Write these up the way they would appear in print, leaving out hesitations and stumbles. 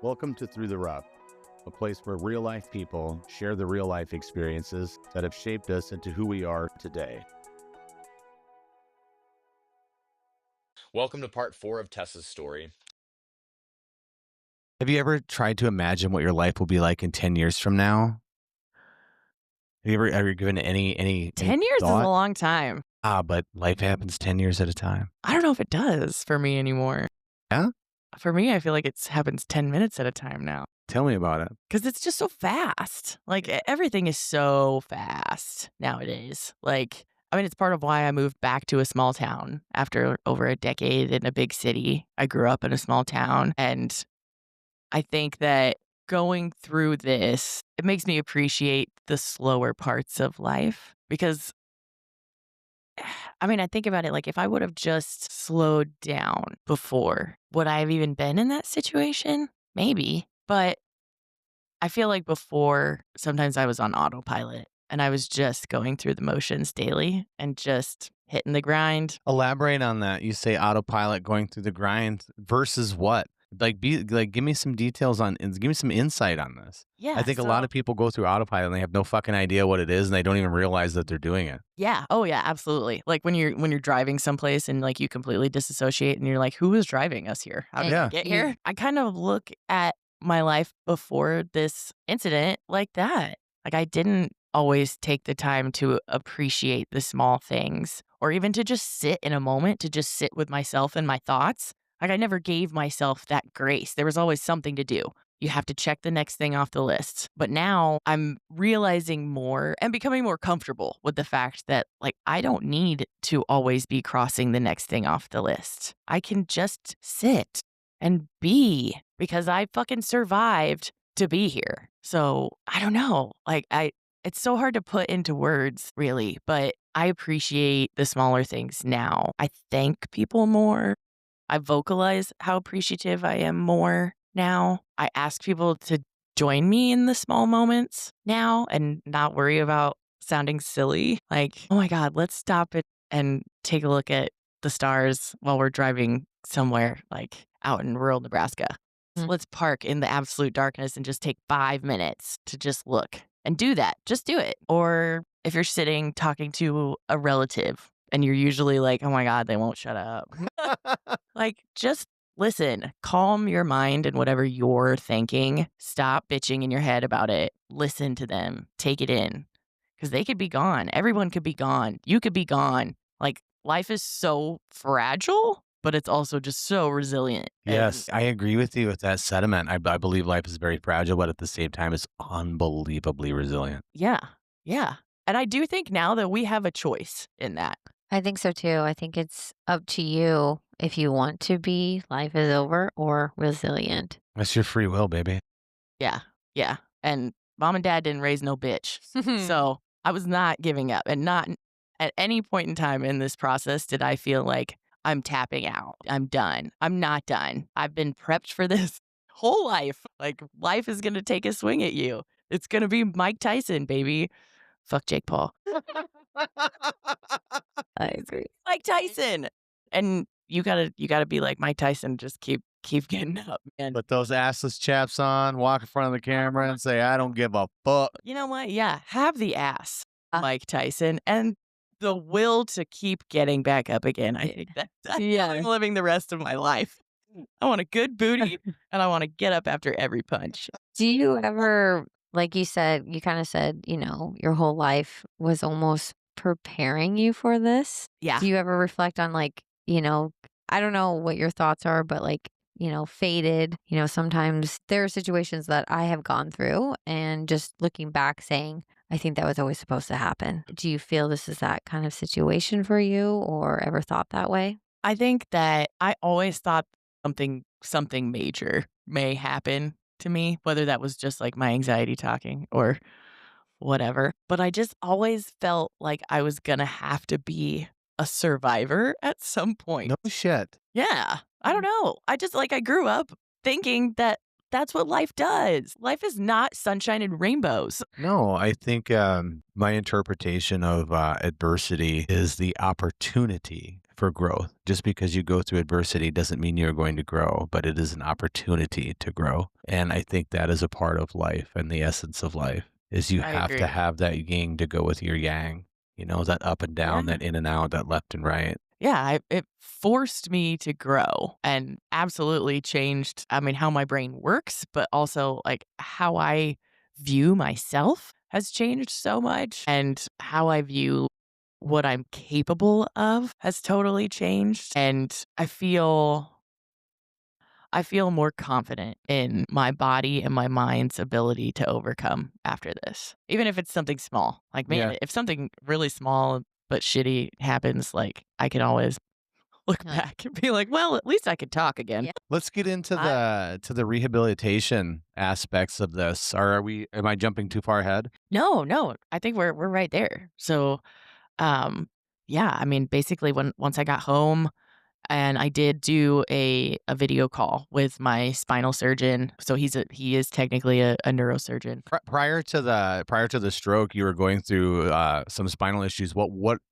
Welcome to Through the Rough, a place where real-life people share the real-life experiences that have shaped us into who we are today. Welcome to part 4 of Tessa's story. Have you ever tried to imagine what your life will be like in 10 years from now? Have you ever given any 10 years is a thought? long time. But life happens 10 years at a time. I don't know if it does for me anymore. Yeah? For me, I feel like it happens 10 minutes at a time now Tell me about it. because it's just so fast. Like everything is so fast nowadays. It's part of why I moved back to a small town after over a decade in a big city. I grew up in a small town, and I think that going through this, it makes me appreciate the slower parts of life because I think about it like if I would have just slowed down before, would I have even been in that situation? Maybe. But I feel like before, sometimes I was on autopilot and I was just going through the motions daily and just hitting the grind. Elaborate on that. You say autopilot going through the grind versus what? Give me some details give me some insight on this. Yeah. I think a lot of people go through autopilot and they have no fucking idea what it is and they don't even realize that they're doing it. Yeah. Oh yeah, absolutely. Like when you're driving someplace and like you completely disassociate and you're like, who is driving us here? How did Yeah. we get here? I kind of look at my life before this incident like that. Like I didn't always take the time to appreciate the small things or even to just sit in a moment, to just sit with myself and my thoughts. Like I never gave myself that grace. There was always something to do. You have to check the next thing off the list. But now I'm realizing more and becoming more comfortable with the fact that like I don't need to always be crossing the next thing off the list. I can just sit and be because I fucking survived to be here. So I don't know. It's so hard to put into words really, but I appreciate the smaller things now. I thank people more. I vocalize how appreciative I am more now. I ask people to join me in the small moments now and not worry about sounding silly. Like, oh my God, let's stop it and take a look at the stars while we're driving somewhere like out in rural Nebraska. So let's park in the absolute darkness and just take 5 minutes to just look and do that. Just do it. Or if you're sitting talking to a relative and you're usually like, oh my God, they won't shut up. Like, just listen, calm your mind and whatever you're thinking. Stop bitching in your head about it. Listen to them. Take it in because they could be gone. Everyone could be gone. You could be gone. Like, life is so fragile, but it's also just so resilient. Yes, I agree with you with that sentiment. I believe life is very fragile, but at the same time, it's unbelievably resilient. Yeah. Yeah. And I do think now that we have a choice in that. I think so too. I think it's up to you if you want to be life is over or resilient. That's your free will, baby. Yeah. Yeah. And mom and dad didn't raise no bitch. So I was not giving up. And not at any point in time in this process did I feel like I'm tapping out. I'm done. I'm not done. I've been prepped for this whole life. Like life is going to take a swing at you. It's going to be Mike Tyson, baby. Fuck Jake Paul. I agree. Mike Tyson. And you gotta be like Mike Tyson. Just keep getting up, man. Put those assless chaps on, walk in front of the camera and say, I don't give a fuck. You know what? Yeah, have the ass, Mike Tyson, and the will to keep getting back up again. I think that's how I'm living the rest of my life. I want a good booty, and I want to get up after every punch. Do you ever, like you said, you kind of said, your whole life was almost preparing you for this? Yeah. Do you ever reflect on I don't know what your thoughts are, but faded, sometimes there are situations that I have gone through and just looking back saying, I think that was always supposed to happen. Do you feel this is that kind of situation for you or ever thought that way? I think that I always thought something major may happen to me, whether that was just like my anxiety talking or whatever. But I just always felt like I was going to have to be a survivor at some point. No shit. Yeah. I don't know. I just I grew up thinking that that's what life does. Life is not sunshine and rainbows. No, I think my interpretation of adversity is the opportunity for growth. Just because you go through adversity doesn't mean you're going to grow, but it is an opportunity to grow. And I think that is a part of life and the essence of life is you I have to agree. have that yin to go with your yang, that up and down, Yeah. that in and out, that left and right. Yeah, it forced me to grow and absolutely changed, I mean, how my brain works, but also like how I view myself has changed so much. And how I view what I'm capable of has totally changed. And I feel more confident in my body and my mind's ability to overcome after this. Even if it's something small. Like, man, Yeah. if something really small but shitty happens, like I can always look Like, back and be like, well, at least I could talk again. Yeah. Let's get into I- the rehabilitation aspects of this. Am I jumping too far ahead? No, I think we're right there. So, yeah, I mean, basically once I got home, and I did do a video call with my spinal surgeon. So he is technically a neurosurgeon. Prior to the stroke, you were going through some spinal issues.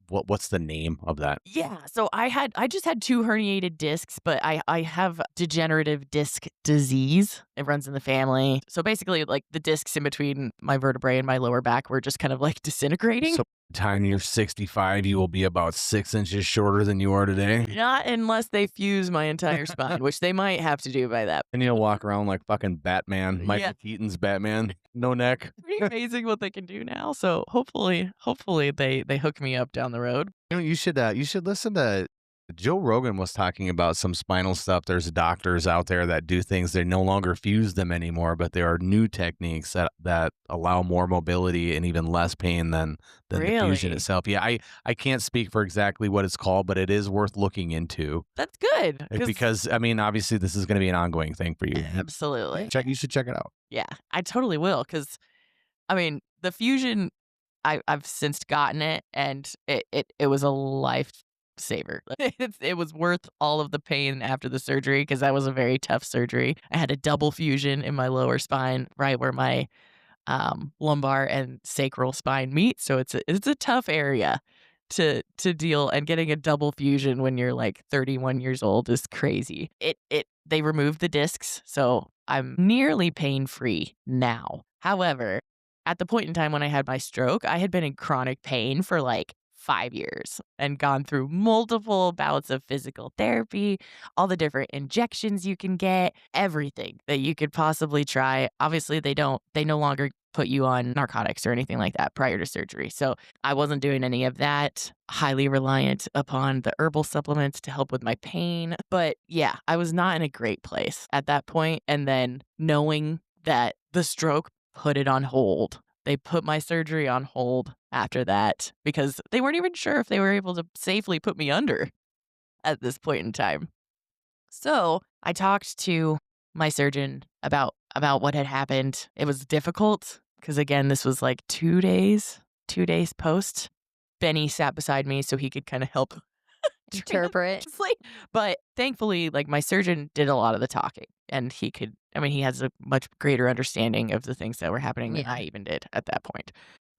What's the name of that? Yeah, so I just had 2 herniated discs, but I have degenerative disc disease. It runs in the family. So basically, like the discs in between my vertebrae and my lower back were just kind of like disintegrating. So by the time you're 65, you will be about 6 inches shorter than you are today. Not unless they fuse my entire spine, which they might have to do by that. And you'll walk around like fucking Batman, Michael Yeah. Keaton's Batman, no neck. Pretty amazing what they can do now. So hopefully they hook me up down the road. You should listen to Joe Rogan was talking about some spinal stuff. There's doctors out there that do things, they no longer fuse them anymore, but there are new techniques that allow more mobility and even less pain than the fusion Really? itself. Yeah, I can't speak for exactly what it's called, but it is worth looking into. That's good. Because I mean, obviously this is going to be an ongoing thing for you. Absolutely. You should check it out. Yeah, I totally will. Because I mean, the fusion, I've since gotten it, and it was a lifesaver. It was worth all of the pain after the surgery because that was a very tough surgery. I had a double fusion in my lower spine, right where my lumbar and sacral spine meet. So it's a tough area to deal, and getting a double fusion when you're like 31 years old is crazy. They removed the discs, so I'm nearly pain free now. However, at the point in time when I had my stroke, I had been in chronic pain for like 5 years and gone through multiple bouts of physical therapy, all the different injections you can get, everything that you could possibly try. Obviously, they no longer put you on narcotics or anything like that prior to surgery. So I wasn't doing any of that, highly reliant upon the herbal supplements to help with my pain. But yeah, I was not in a great place at that point. And then knowing that the stroke put it on hold. They put my surgery on hold after that because they weren't even sure if they were able to safely put me under at this point in time. So I talked to my surgeon about what had happened. It was difficult because, again, this was like 2 days post. Benny sat beside me so he could kind of help interpret. But thankfully, like my surgeon did a lot of the talking, and he has a much greater understanding of the things that were happening than Yeah. I even did at that point.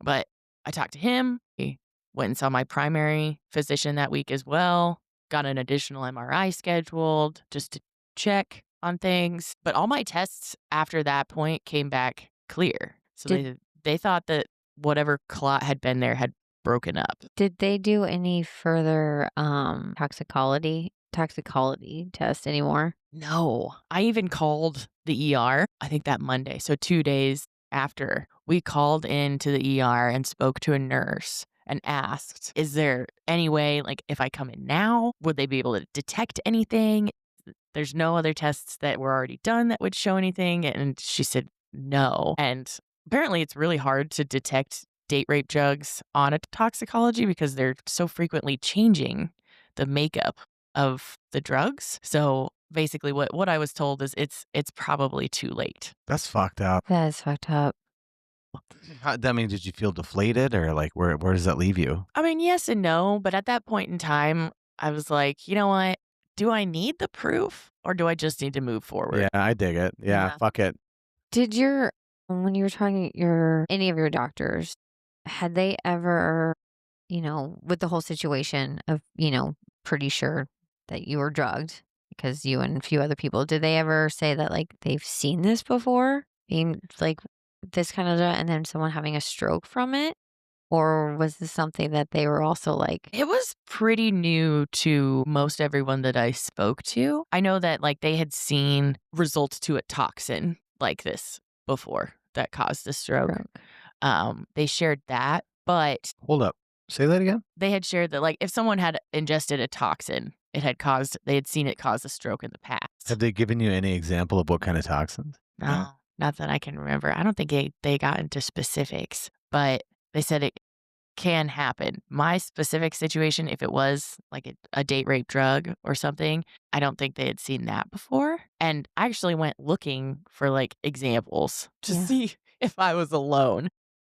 But I talked to him. He went and saw my primary physician that week as well, got an additional MRI scheduled just to check on things. But all my tests after that point came back clear. So they thought that whatever clot had been there had broken up. Did they do any further toxicology test anymore? No, I even called the ER, I think that Monday. So 2 days after, we called into the ER and spoke to a nurse and asked, is there any way, like if I come in now, would they be able to detect anything? There's no other tests that were already done that would show anything. And she said no. And apparently it's really hard to detect date rape drugs on a toxicology because they're so frequently changing the makeup of the drugs. So basically what I was told is it's probably too late. That's fucked up. That is fucked up. That means, did you feel deflated, or like where does that leave you? I mean, yes and no, but at that point in time, I was like, you know what? Do I need the proof or do I just need to move forward? Yeah, I dig it. Yeah, Yeah. fuck it. Did when you were talking any of your doctors, had they ever, with the whole situation of, pretty sure that you were drugged because you and a few other people. Did they ever say that like they've seen this before? Being like this kind of and then someone having a stroke from it? Or was this something that they were also like, It was pretty new to most everyone that I spoke to. I know that like they had seen results to a toxin like this before that caused a stroke. They shared that, but Hold up. Say that again? they had shared that like if someone had ingested a toxin, they had seen it cause a stroke in the past. Have they given you any example of what kind of toxins? No, not that I can remember. I don't think they got into specifics, but they said it can happen. My specific situation, if it was like a date rape drug or something, I don't think they had seen that before. And I actually went looking for like examples to see if I was alone.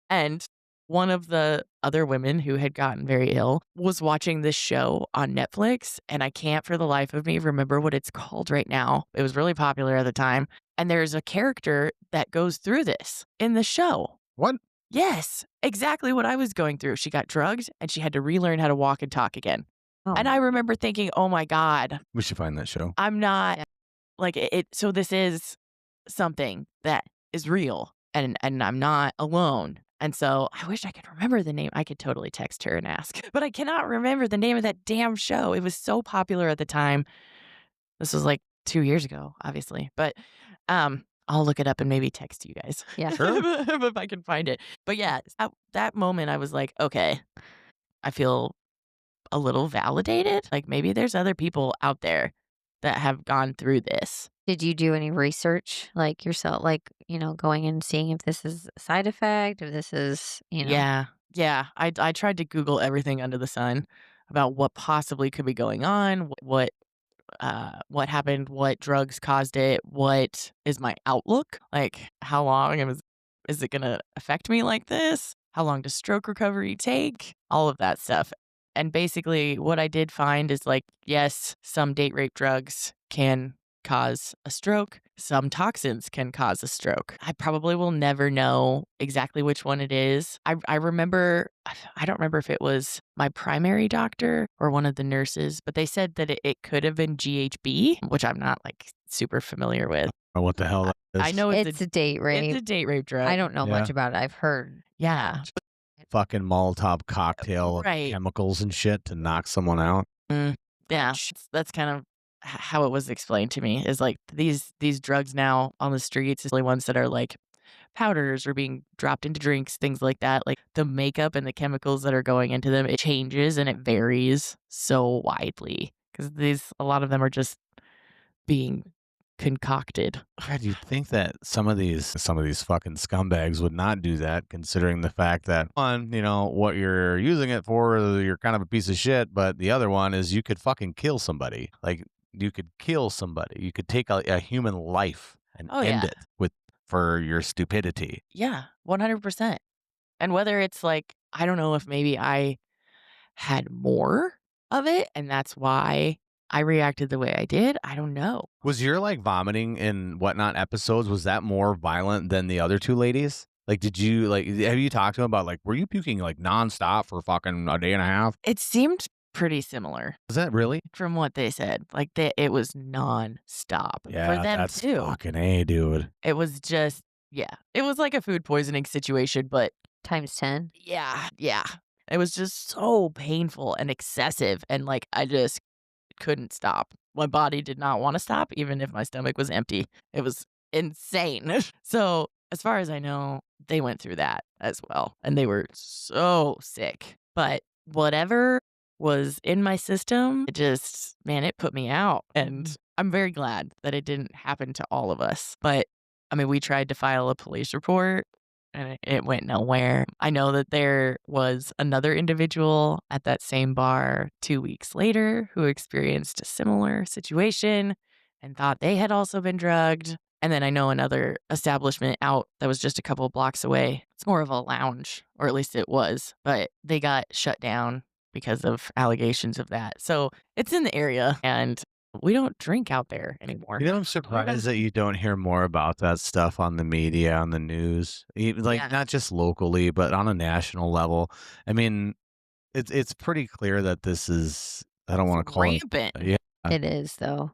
And one of the other women who had gotten very ill was watching this show on Netflix, and I can't for the life of me remember what it's called right now. It was really popular at the time. And there's a character that goes through this in the show. What? Yes, exactly what I was going through. She got drugged and she had to relearn how to walk and talk again. oh, And I remember thinking, oh my God, We should find that show. I'm not like it. So this is something that is real and I'm not alone. And so I wish I could remember the name. I could totally text her and ask, but I cannot remember the name of that damn show. It was so popular at the time. This was like 2 years ago, obviously, but I'll look it up and maybe text you guys. Yeah. Sure. if I can find it. But yeah, at that moment I was like, okay, I feel a little validated. Like maybe there's other people out there that have gone through this. Did you do any research like yourself, like, going and seeing if this is a side effect, if this is, Yeah. Yeah. I tried to Google everything under the sun about what possibly could be going on, what happened, what drugs caused it, what is my outlook? Like how long is it going to affect me like this? How long does stroke recovery take? All of that stuff. And basically what I did find is like, yes, some date rape drugs can cause a stroke. Some toxins can cause a stroke. I probably will never know exactly which one it is. I remember, I don't remember if it was my primary doctor or one of the nurses, but they said that it could have been GHB, which I'm not like super familiar with. Or what the hell that is. I know it's a date rape. it's a date rape drug. I don't know Yeah. much about it. I've heard. Yeah. Fucking Molotov cocktail of Right. chemicals and shit to knock someone out. Yeah, that's kind of how it was explained to me is like these drugs now on the streets is the ones that are like powders or being dropped into drinks, things like that. Like the makeup and the chemicals that are going into them, it changes and it varies so widely because a lot of them are just being concocted. God, you'd think that some of these fucking scumbags would not do that, considering the fact that one, what you're using it for, you're kind of a piece of shit, but the other one is you could fucking kill somebody. Like you could kill somebody. You could take a human life and Oh, end yeah. it for your stupidity. Yeah, 100%. And whether it's like, I don't know if maybe I had more of it and that's why I reacted the way I did. I don't know. Was your like vomiting and whatnot episodes, was that more violent than the other two ladies? Like, did you have you talked to them about like, were you puking like nonstop for fucking a day and a half? It seemed pretty similar Was that really? from what they said. Like it was nonstop Yeah, for them that's too. fucking A, dude. It was just, yeah, it was like a food poisoning situation, but Times 10. yeah. It was just so painful and excessive. And like, I just couldn't stop. My body did not want to stop, even if my stomach was empty. It was insane. So, as far as I know, they went through that as well. And they were so sick. But whatever was in my system, it put me out. And I'm very glad that it didn't happen to all of us. But I mean, we tried to file a police report and it went nowhere. I know that there was another individual at that same bar 2 weeks later who experienced a similar situation and thought they had also been drugged. And then I know another establishment out that was just a couple of blocks away. It's more of a lounge, or at least it was, but they got shut down because of allegations of that. So it's in the area and we don't drink out there anymore. I'm surprised that you don't hear more about that stuff on the media, on the news, Yeah. not just locally, but on a national level. I mean, it's pretty clear that this is I don't want to call it. Rampant. Yeah. It is, though.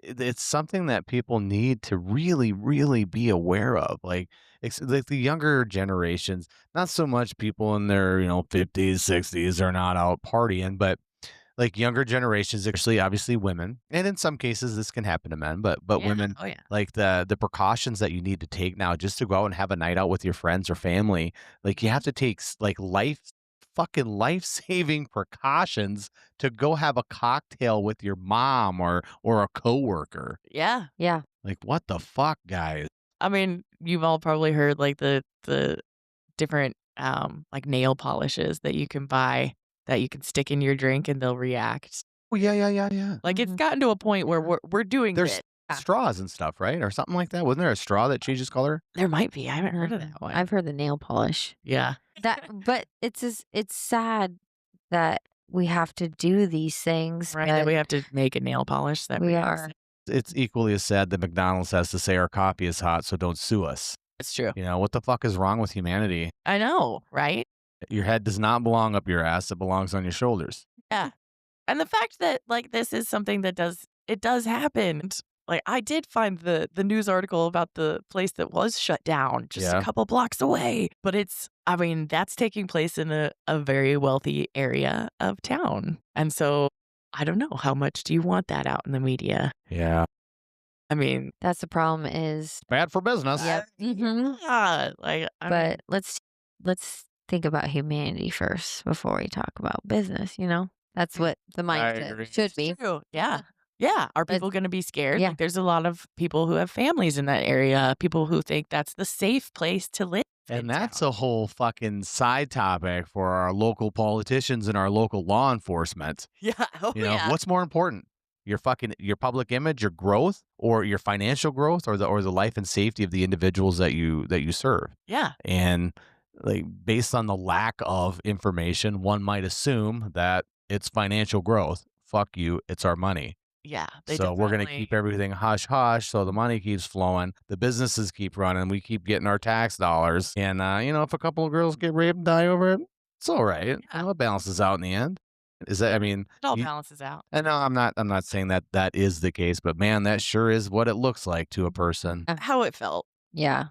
It's something that people need to really, really be aware of. Like the younger generations, not so much people in their 50s, 60s are not out partying, but like younger generations, especially obviously women, and in some cases this can happen to men, but Yeah. women, Oh, yeah. like the precautions that you need to take now just to go out and have a night out with your friends or family, like you have to take like fucking life-saving precautions to go have a cocktail with your mom or a coworker. Yeah. Yeah. Like what the fuck, guys? I mean, you've all probably heard like the different like nail polishes that you can buy that you can stick in your drink and they'll react. Oh yeah. Like it's Mhm. gotten to a point where we're doing There's this. straws and stuff, right? Or something like that. Wasn't there a straw that changes color? There might be. I haven't heard of that one. I've heard the nail polish. Yeah. But it's sad that we have to do these things. Right. That but we have to make a nail polish that we reacts. are. It's equally as sad that McDonald's has to say our coffee is hot, so don't sue us. It's true. What the fuck is wrong with humanity? I know, right? Your head does not belong up your ass, it belongs on your shoulders. Yeah. And the fact that like this is something that does happen. And, like I did find the news article about the place that was shut down just Yeah. a couple blocks away. But I mean, that's taking place in a very wealthy area of town. And so I don't know, how much do you want that out in the media? Yeah. I mean, That's the problem is. Bad for business. Yep. Mhm. yeah, like I mean, But let's think about humanity first before we talk about business. That's what the agree. mindset should be. true. Yeah. Yeah. Are people going to be scared? yeah. Like, there's a lot of people who have families in that area, people who think that's the safe place to live. in And that's town. a whole fucking side topic for our local politicians and our local law enforcement. Yeah. Oh, yeah. What's more important? Your public image, your growth, or your financial growth, or the life and safety of the individuals that you serve. Yeah. And like based on the lack of information, one might assume that it's financial growth. Fuck you, it's our money. Yeah. So we're gonna keep everything hush hush, so the money keeps flowing, the businesses keep running, we keep getting our tax dollars, and if a couple of girls get raped and die over it, it's all right. Yeah. It balances out in the end. Is that? I mean, It all you- balances out. and no, I'm not saying that is the case, but man, that sure is what it looks like to a person. How it felt. Yeah.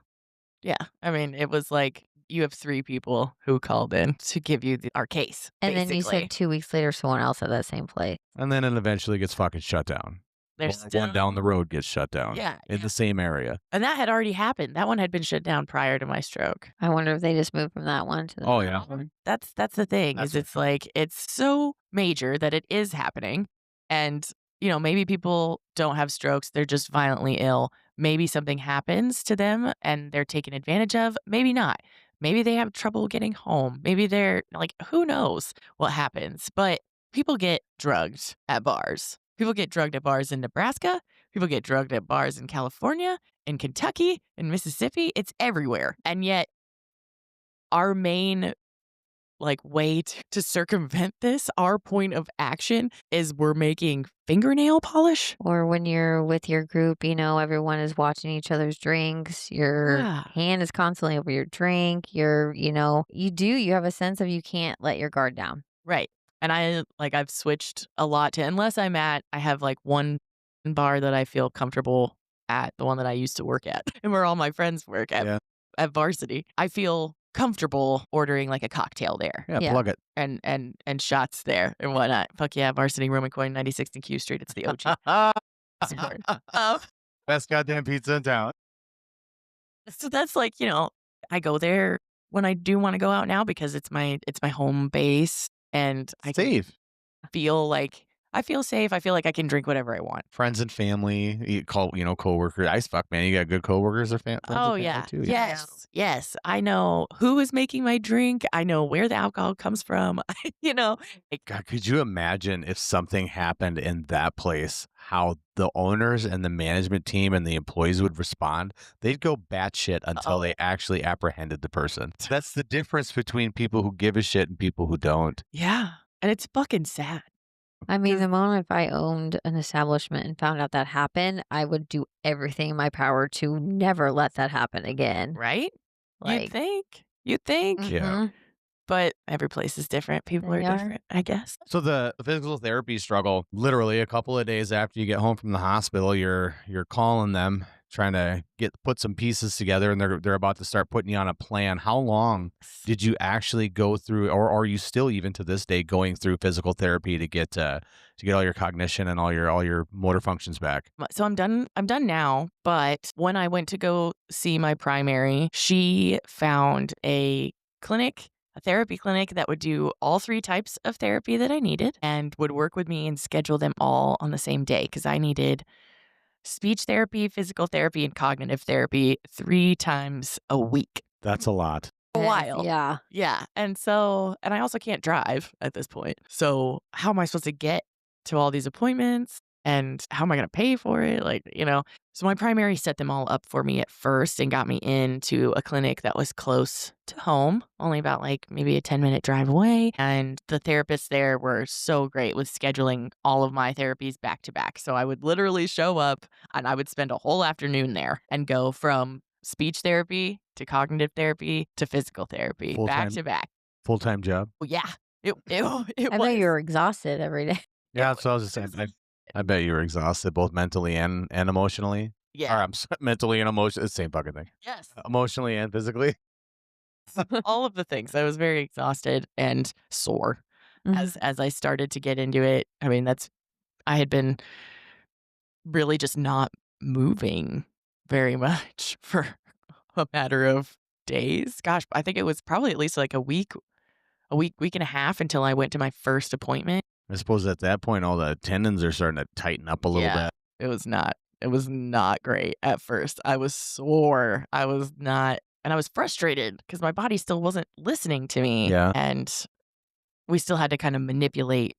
Yeah. I mean, it was like you have 3 people who called in to give you our case. And then you basically. said 2 weeks later, someone else at that same place. And then it eventually gets fucking shut down. There's Or still, one down the road gets shut down. Yeah. In the same area. And that had already happened. That one had been shut down prior to my stroke. I wonder if they just moved from that one to the Oh, other yeah. one. That's the thing. That's Is it's like it's so major that it is happening, and maybe people don't have strokes; they're just violently ill. Maybe something happens to them and they're taken advantage of. Maybe not. Maybe they have trouble getting home. Maybe they're like, who knows what happens? But people get drugged at bars. People get drugged at bars in Nebraska. People get drugged at bars in California, in Kentucky, in Mississippi. It's everywhere. And yet our main way to circumvent this, our point of action is we're making fingernail polish. Or when you're with your group, everyone is watching each other's drinks. Your Yeah. hand is constantly over your drink. You have a sense of you can't let your guard down. Right. And I've switched a lot to, unless I have one bar that I feel comfortable at, the one that I used to work at and where all my friends work at, Yeah. at Varsity. I feel comfortable ordering a cocktail there. Yeah, Yeah. plug it. And shots there and whatnot. Fuck yeah, Varsity Roman Coin, 96th and Q Street. It's the OG. Support. Best goddamn pizza in town. So that's I go there when I do want to go out now because it's my home base, and I can Safe. feel I feel safe. I feel like I can drink whatever I want. Friends and family, you call, coworkers. Ice fuck, man. You got good coworkers or friends and Oh family yeah. too. Yes. I know who is making my drink. I know where the alcohol comes from. God, could you imagine if something happened in that place, how the owners and the management team and the employees would respond? They'd go batshit until they actually apprehended the person. That's the difference between people who give a shit and people who don't. Yeah. And it's fucking sad. I mean, the moment if I owned an establishment and found out that happened, I would do everything in my power to never let that happen again. Right? Like, You'd think. Yeah. mhm. but every place is different. People They are are. different, I guess. So the physical therapy struggle, literally a couple of days after you get home from the hospital, you're calling them, trying to put some pieces together, and they're about to start putting you on a plan. How long did you actually go through, or are you still even to this day going through physical therapy to get all your cognition and all your motor functions back? So I'm done now, but when I went to go see my primary, she found a therapy clinic that would do all 3 types of therapy that I needed and would work with me and schedule them all on the same day because I needed speech therapy, physical therapy, and cognitive therapy 3 times a week. That's a lot. A while. Yeah. Yeah. And I also can't drive at this point. So how am I supposed to get to all these appointments? And how am I going to pay for it? So my primary set them all up for me at first and got me into a clinic that was close to home, only about maybe a 10-minute drive away. And the therapists there were so great with scheduling all of my therapies back to back. So I would literally show up and I would spend a whole afternoon there and go from speech therapy to cognitive therapy to physical therapy back to back. Full-time job? Well, yeah. It I bet you were exhausted every day. Yeah, so I was just saying, I bet you were exhausted both mentally and emotionally. Yeah. Or I'm mentally and emotionally, it's the same fucking thing. Yes. Emotionally and physically. All of the things. I was very exhausted and sore Mhm. as I started to get into it. I mean, I had been really just not moving very much for a matter of days. Gosh, I think it was probably at least a week and a half until I went to my first appointment. I suppose at that point, all the tendons are starting to tighten up a little bit. It was not great at first. I was sore. I was not, and I was frustrated because my body still wasn't listening to me. Yeah. And we still had to kind of manipulate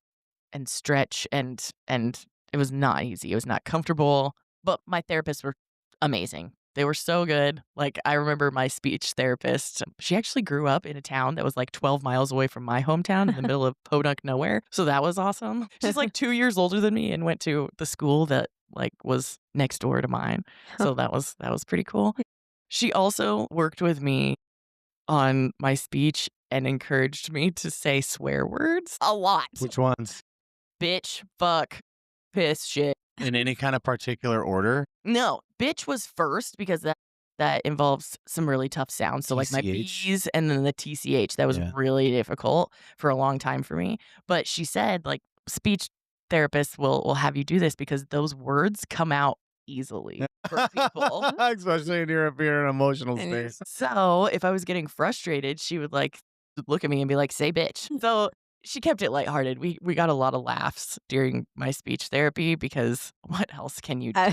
and stretch and it was not easy. It was not comfortable, but my therapists were amazing. They were so good. I remember my speech therapist, she actually grew up in a town that was 12 miles away from my hometown in the middle of podunk nowhere. So that was awesome. She's 2 years older than me and went to the school that was next door to mine. So that was pretty cool. She also worked with me on my speech and encouraged me to say swear words a lot. Which ones? Bitch, fuck, piss, shit. In any kind of particular order? No, bitch was first because that involves some really tough sounds. So my TCH? B's and then the TCH. That was really difficult for a long time for me. But she said speech therapists will have you do this because those words come out easily for people. Especially if you're in an emotional state. So if I was getting frustrated, she would look at me and be like, say bitch. So she kept it lighthearted. We got a lot of laughs during my speech therapy because what else can you do?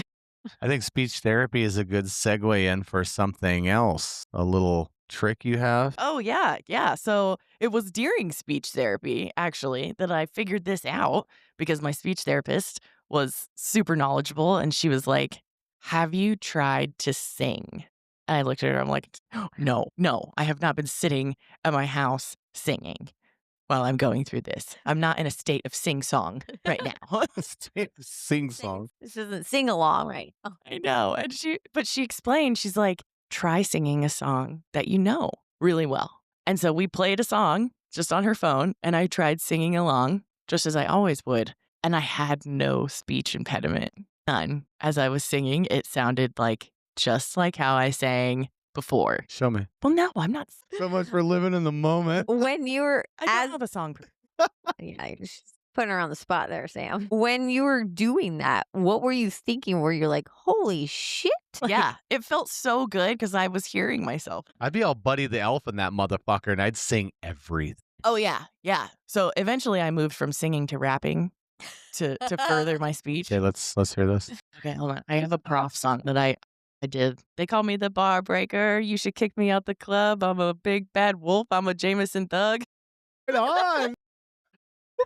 I think speech therapy is a good segue in for something else. A little trick you have. Oh, yeah. Yeah. So it was during speech therapy, actually, that I figured this out because my speech therapist was super knowledgeable. And she was like, have you tried to sing? And I looked at her. I'm like, no, I have not been sitting at my house singing while I'm going through this. I'm not in a state of sing-song right now. Sing song. This isn't sing along, right? Oh. I know. And she explained, she's like, try singing a song that you know really well. And so we played a song just on her phone and I tried singing along just as I always would. And I had no speech impediment. None. As I was singing, it sounded just like how I sang before. Show me. Well, no, I'm not. So much for living in the moment. When you were I don't have a song. yeah, you're just putting her on the spot there, Sam. When you were doing that, what were you thinking? Were you like, holy shit? Yeah, it felt so good because I was hearing myself. I'd be all Buddy the Elf in that motherfucker, and I'd sing everything. Oh, yeah. Yeah. So eventually I moved from singing to rapping to further my speech. Okay, let's hear this. Okay, hold on. I have a prof song that I did. They call me the bar breaker. You should kick me out the club. I'm a big bad wolf. I'm a Jameson thug. Right on.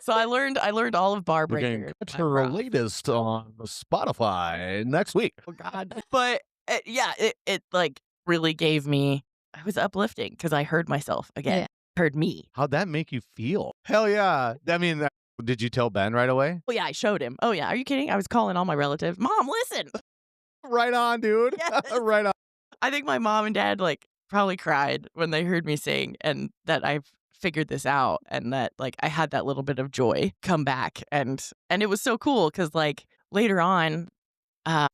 So I learned all of bar We're breaker. getting her latest on Spotify next week. Oh God. But yeah, it really gave me. I was uplifting because I heard myself again. Yeah. Heard me. How'd that make you feel? Hell yeah. I mean, did you tell Ben right away? Oh yeah, I showed him. Oh yeah, are you kidding? I was calling all my relatives. Mom, listen. Right on, dude. Yes. Right on. I think my mom and dad probably cried when they heard me sing and that I've figured this out and that like I had that little bit of joy come back. And it was so cool because like later on,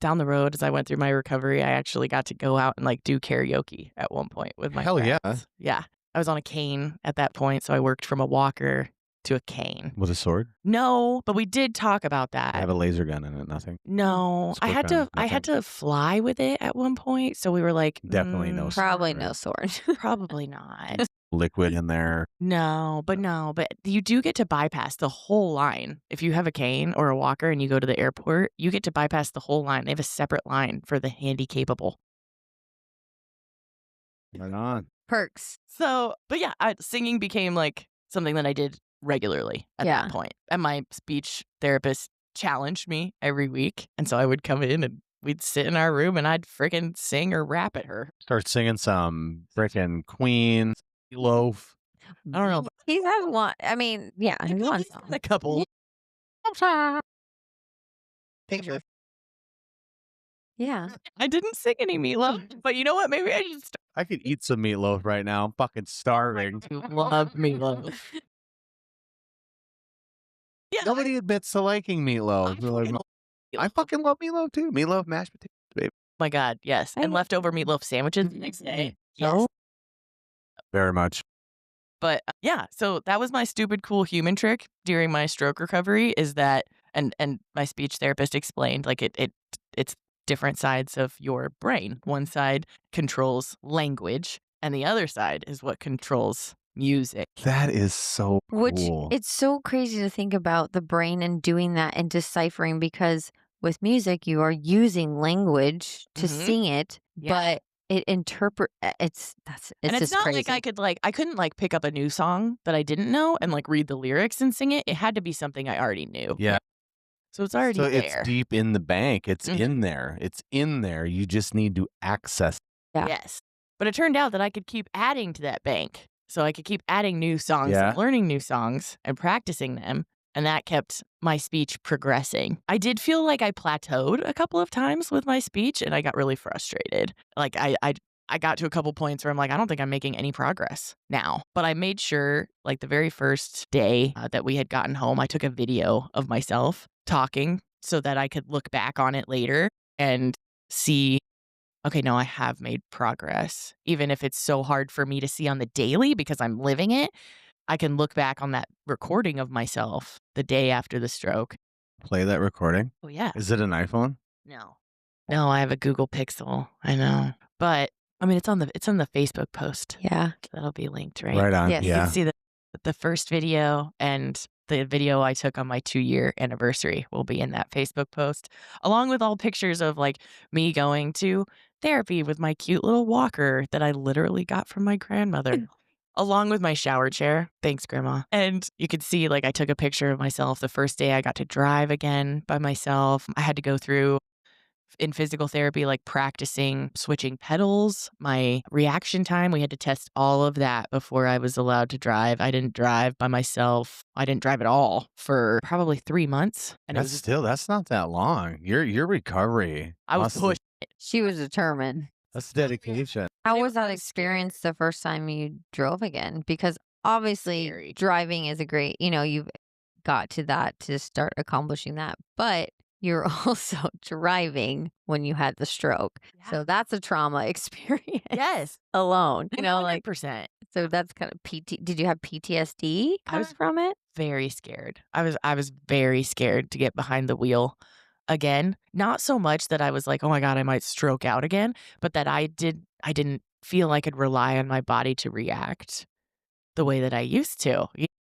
down the road as I went through my recovery, I actually got to go out and like do karaoke at one point with my Hell yeah. friends. Yeah. I was on a cane at that point, so I worked from a walker to a cane. With a sword? No, but we did talk about that. I have a laser gun in it, nothing. No, Let's I click had on to I had to fly with it at one point, so we were like, Definitely no Probably sword, no right? sword. probably not. Liquid in there. No, but you do get to bypass the whole line. If you have a cane or a walker and you go to the airport, you get to bypass the whole line. They have a separate line for the handy capable. Right on. Perks. So, but yeah, singing became like something that I did regularly at Yeah. that point. And my speech therapist challenged me every week. And so I would come in and we'd sit in our room and I'd freaking sing or rap at her. Start singing some freaking Queen, Loaf. I don't know. He has one. I mean, yeah, he has one He's song. got a couple. Yeah. I didn't sing any Meatloaf, but you know what? Maybe I should I could eat some meatloaf right now. I'm fucking starving. love Meatloaf. Yeah, Nobody admits to liking meatloaf. They're like, I fucking love meatloaf too. Meatloaf, mashed potatoes, baby. my God, yes. And I- leftover meatloaf sandwiches the next day. No. Very much. But yeah, so that was my stupid cool human trick during my stroke recovery is that and my speech therapist explained like it's different sides of your brain. One side controls language and the other side is what controls music. That is so Which cool. it's so crazy to think about the brain and doing that and deciphering because with music you are using language to Mhm. sing it, Yeah. but it it's And it's just not crazy. like I couldn't like pick up a new song that I didn't know and like read the lyrics and sing it. It had to be something I already knew. Yeah. So it's already So there. it's deep in the bank. It's Mhm. in there. It's in there. You just need to access. Yeah. Yes. But it turned out that I could keep adding to that bank. So I could keep adding new songs Yeah. and learning new songs and practicing them. And that kept my speech progressing. I did feel like I plateaued a couple of times with my speech and I got really frustrated. Like I got to a couple points where I'm like, I don't think I'm making any progress now. But I made sure, like the very first day that we had gotten home, I took a video of myself talking so that I could look back on it later and see, okay, no, I have made progress. Even if it's so hard for me to see on the daily because I'm living it, I can look back on that recording of myself the day after the stroke. Play that recording. Oh, yeah. Is it an iPhone? No. No, I have a Google Pixel. I know. But I mean, it's on the Facebook post. Yeah. That'll be linked, right? Right on. Yes. You Yeah. can see the first video and the video I took on my 2-year anniversary will be in that Facebook post, along with all pictures of like me going to therapy with my cute little walker that I literally got from my grandmother, along with my shower chair. Thanks, Grandma. And you could see like I took a picture of myself the first day I got to drive again by myself. I had to go through in physical therapy, like practicing switching pedals, my reaction time. We had to test all of that before I was allowed to drive. I didn't drive by myself. I didn't drive at all for probably 3 months. And it was That's not that long. Your recovery. I was must- pushed. She was determined. That's dedication. How it was that was experience the first time you drove again? Because obviously Scary. driving is a great, you've got to that to start accomplishing that, but you're also driving when you had the stroke. So that's a trauma experience Yes. alone, like, 100%. so that's kind of did you have PTSD I was coming from it? very scared. I was very scared to get behind the wheel again. Not so much that I was like, oh my God, I might stroke out again, but that I didn't feel I could rely on my body to react the way that I used to.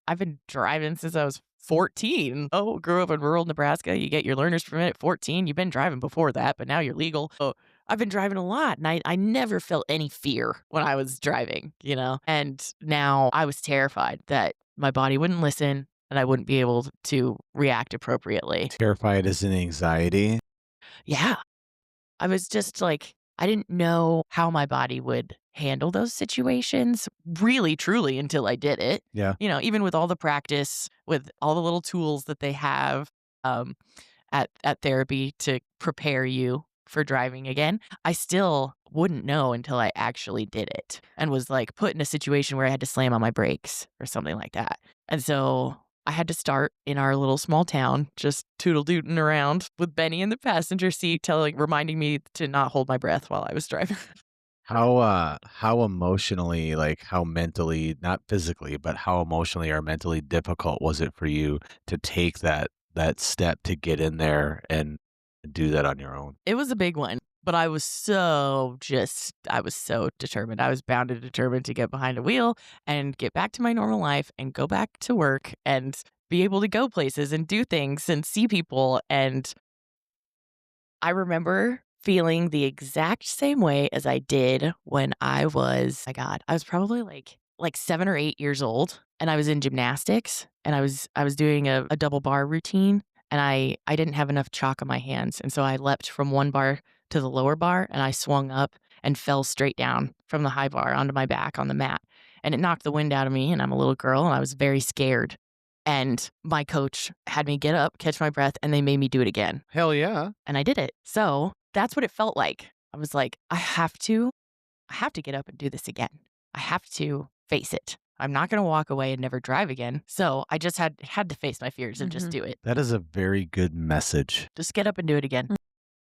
I've been driving since I was 14. Oh, grew up in rural Nebraska. You get your learner's permit at 14. You've been driving before that, but now you're legal. So I've been driving a lot and I never felt any fear when I was driving, And now I was terrified that my body wouldn't listen and I wouldn't be able to react appropriately. Terrified as an anxiety. Yeah. I was just like, I didn't know how my body would handle those situations really, truly until I did it. Yeah. Even with all the practice, with all the little tools that they have at therapy to prepare you for driving again, I still wouldn't know until I actually did it and was like put in a situation where I had to slam on my brakes or something like that. And so I had to start in our little small town, just toodle-dooting around with Benny in the passenger seat, reminding me to not hold my breath while I was driving. How emotionally, like how mentally, not physically, but how emotionally or mentally difficult was it for you to take that step to get in there and do that on your own? It was a big one, but I was so determined. I was bound and determined to get behind a wheel and get back to my normal life and go back to work and be able to go places and do things and see people. And I remember feeling the exact same way as I did when I was, my God, I was probably like 7 or 8 years old, and I was in gymnastics, and I was doing a double bar routine, and I didn't have enough chalk on my hands, and so I leapt from one bar to the lower bar, and I swung up and fell straight down from the high bar onto my back on the mat, and it knocked the wind out of me, and I'm a little girl, and I was very scared. And my coach had me get up, catch my breath, and they made me do it again. Hell yeah. And I did it. So that's what it felt like. I was like, I have to get up and do this again. I have to face it. I'm not going to walk away and never drive again. So I just had to face my fears and just do it. That is a very good message. Just get up and do it again.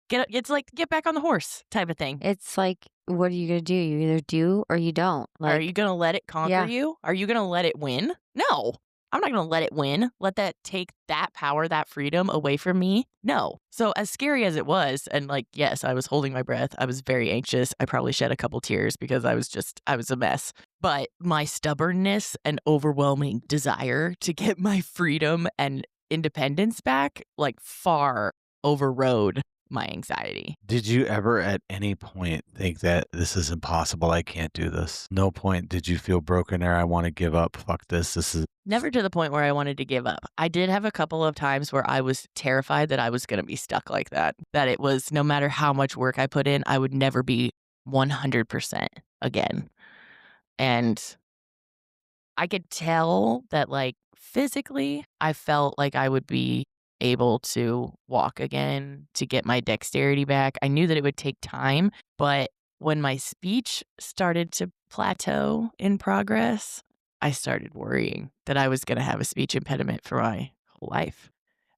Get up. It's like get back on the horse type of thing. It's like, what are you going to do? You either do or you don't. Are you going to let it conquer Yeah. you? Are you going to let it win? No. I'm not going to let it win. Let that take that power, that freedom away from me. No. So as scary as it was, and like, yes, I was holding my breath. I was very anxious. I probably shed a couple tears because I was a mess. But my stubbornness and overwhelming desire to get my freedom and independence back, like far overrode my anxiety. Did you ever at any point think that this is impossible? I can't do this. No point did you feel broken or I want to give up. Fuck this. This is Never to the point where I wanted to give up. I did have a couple of times where I was terrified that I was going to be stuck like that. That it was no matter how much work I put in, I would never be 100% again. And I could tell that like physically, I felt like I would be able to walk again, to get my dexterity back. I knew that it would take time, but when my speech started to plateau in progress, I started worrying that I was going to have a speech impediment for my whole life.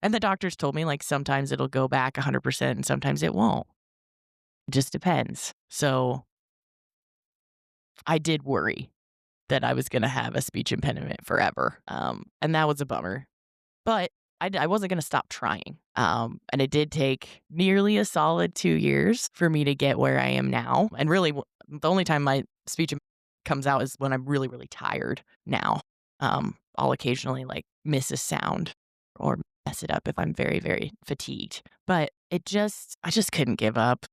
And the doctors told me like sometimes it'll go back 100% and sometimes it won't. It just depends. So I did worry that I was going to have a speech impediment forever. And that was a bummer. But I wasn't going to stop trying. And it did take nearly a solid 2 years for me to get where I am now. And really, the only time my speech comes out is when I'm really, really tired now. I'll occasionally like miss a sound or mess it up if I'm very, very fatigued. But I just couldn't give up.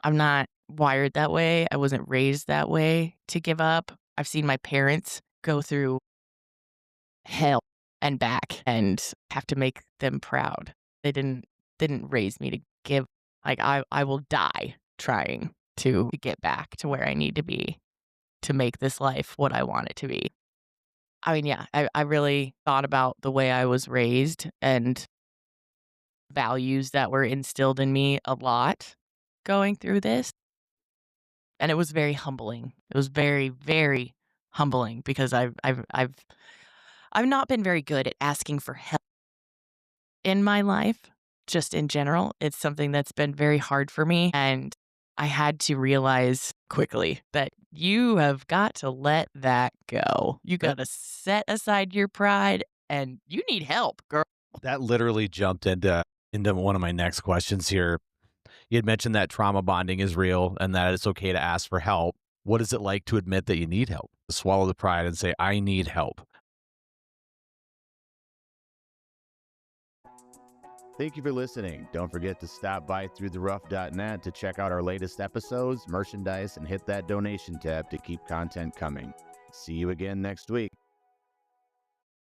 I'm not wired that way. I wasn't raised that way to give up. I've seen my parents go through hell and back and have to make them proud. They didn't raise me to give. Like I will die trying to get back to where I need to be to make this life what I want it to be. I mean, yeah, I really thought about the way I was raised and values that were instilled in me a lot going through this. And it was very humbling. It was very, very humbling because I've not been very good at asking for help in my life, just in general. It's something that's been very hard for me. And I had to realize quickly that you have got to let that go. You got to set aside your pride and you need help, girl. that literally jumped into one of my next questions here. You had mentioned that trauma bonding is real and that it's okay to ask for help. What is it like to admit that you need help? Swallow the pride and say, I need help. Thank you for listening. Don't forget to stop by throughtherough.net to check out our latest episodes, merchandise, and hit that donation tab to keep content coming. See you again next week.